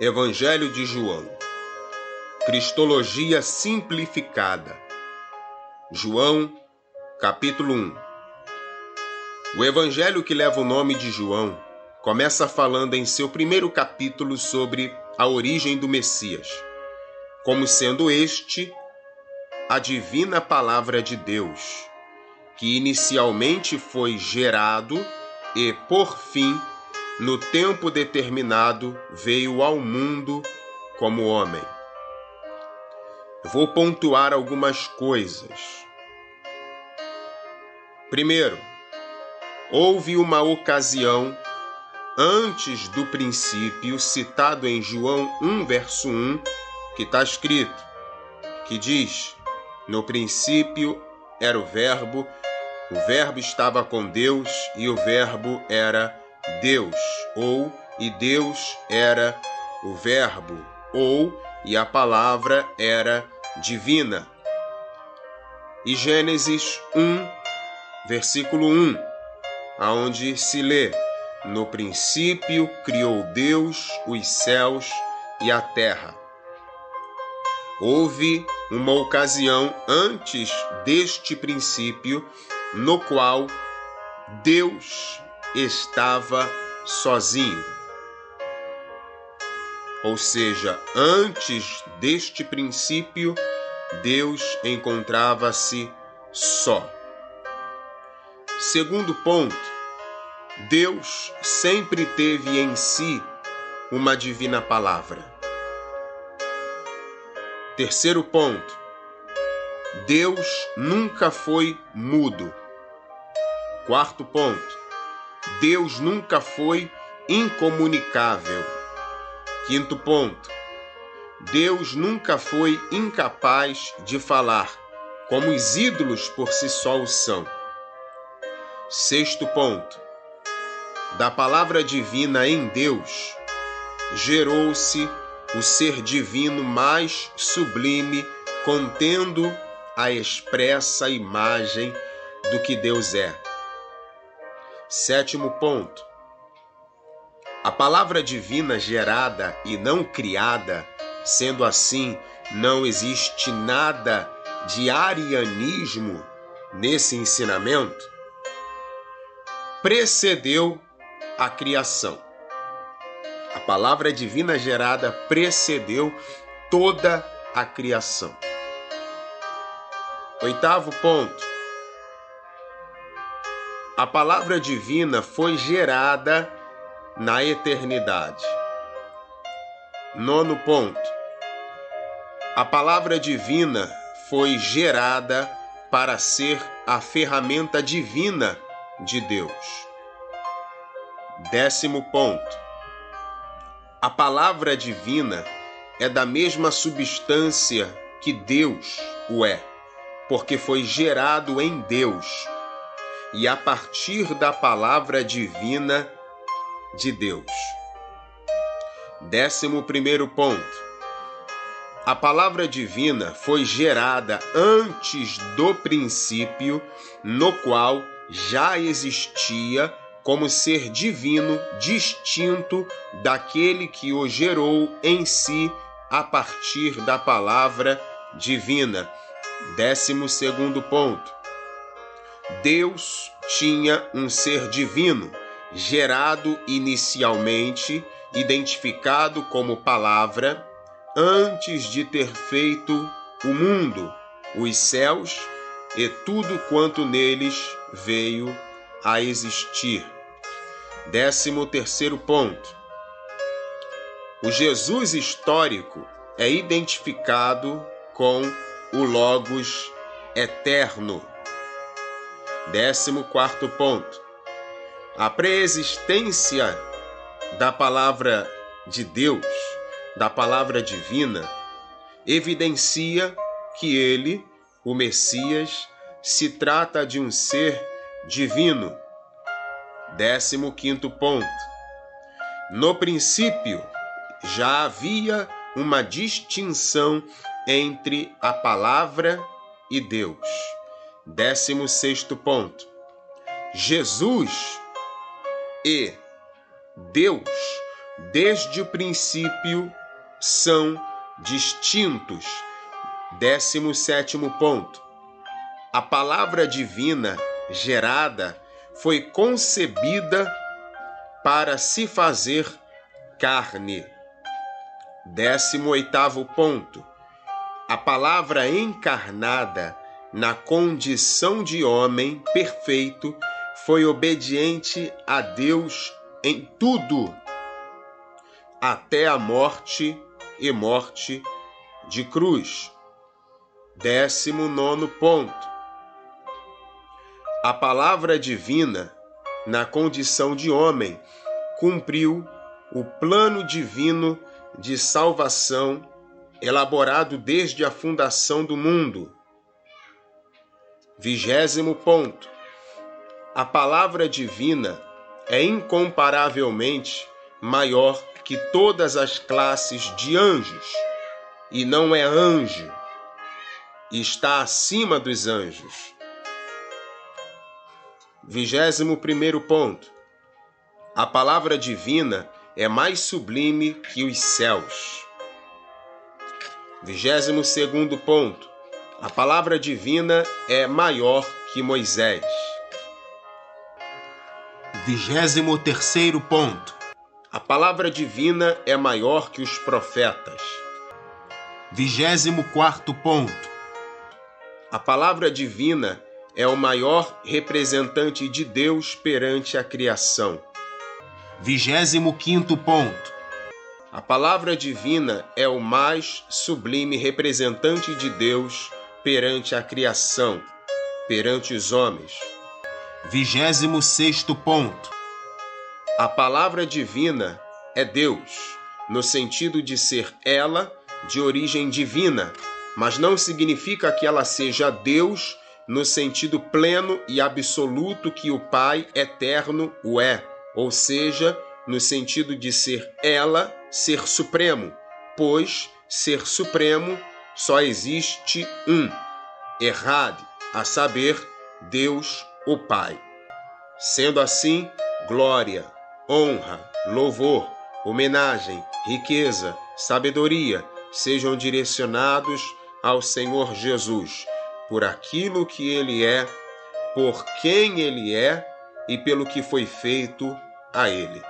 Evangelho de João. Cristologia simplificada. João, capítulo 1. O evangelho que leva o nome de João começa falando em seu primeiro capítulo sobre a origem do Messias, como sendo este a divina palavra de Deus, que inicialmente foi gerado e, por fim, no tempo determinado, veio ao mundo como homem. Vou pontuar algumas coisas. Primeiro, houve uma ocasião antes do princípio, citado em João 1, verso 1, que está escrito, que diz: no princípio era o Verbo estava com Deus e o Verbo era Deus, ou e Deus era o Verbo, ou e a palavra era divina. E Gênesis 1, versículo 1, aonde se lê: no princípio criou Deus os céus e a terra. Houve uma ocasião antes deste princípio no qual Deus estava sozinho. Ou seja, antes deste princípio, Deus encontrava-se só. Segundo ponto, Deus sempre teve em si uma divina palavra. Terceiro ponto, Deus nunca foi mudo. Quarto ponto, Deus nunca foi incomunicável. Quinto ponto, Deus nunca foi incapaz de falar, como os ídolos por si só o são. Sexto ponto, da palavra divina em Deus, gerou-se o ser divino mais sublime, contendo a expressa imagem do que Deus é. Sétimo ponto, a palavra divina gerada e não criada, sendo assim, não existe nada de arianismo nesse ensinamento, precedeu a criação. A palavra divina gerada precedeu toda a criação. Oitavo ponto, a palavra divina foi gerada na eternidade. Nono ponto, a palavra divina foi gerada para ser a ferramenta divina de Deus. Décimo ponto, a palavra divina é da mesma substância que Deus o é, porque foi gerado em Deus e a partir da palavra divina de Deus. 11º ponto, a palavra divina foi gerada antes do princípio, no qual já existia como ser divino distinto daquele que o gerou em si a partir da palavra divina. 12º ponto, Deus tinha um ser divino, gerado inicialmente, identificado como palavra, antes de ter feito o mundo, os céus e tudo quanto neles veio a existir. 13º ponto, o Jesus histórico é identificado com o Logos eterno. 14º ponto, a preexistência da palavra de Deus, da palavra divina, evidencia que ele, o Messias, se trata de um ser divino. 15º ponto, no princípio já havia uma distinção entre a palavra e Deus. 16º ponto, Jesus e Deus desde o princípio são distintos. 17º ponto. A palavra divina gerada foi concebida para se fazer carne. 18º ponto. A palavra encarnada na condição de homem perfeito foi obediente a Deus em tudo, até a morte e morte de cruz. 19º ponto. A palavra divina, na condição de homem, cumpriu o plano divino de salvação elaborado desde a fundação do mundo. 20º ponto. A palavra divina é incomparavelmente maior que todas as classes de anjos, e não é anjo, está acima dos anjos. 21º ponto. A palavra divina é mais sublime que os céus. 22º ponto. A palavra divina é maior que Moisés. 23º ponto. A palavra divina é maior que os profetas. 24º ponto. A palavra divina é o maior representante de Deus perante a criação. 25º ponto. A palavra divina é o mais sublime representante de Deus perante a criação, perante os homens. 26º ponto. A palavra divina é Deus, no sentido de ser ela de origem divina, mas não significa que ela seja Deus no sentido pleno e absoluto que o Pai eterno o é, ou seja, no sentido de ser ela, ser supremo, pois ser supremo só existe um, Errad, a saber, Deus o Pai. Sendo assim, glória, honra, louvor, homenagem, riqueza, sabedoria sejam direcionados ao Senhor Jesus, por aquilo que Ele é, por quem Ele é e pelo que foi feito a Ele.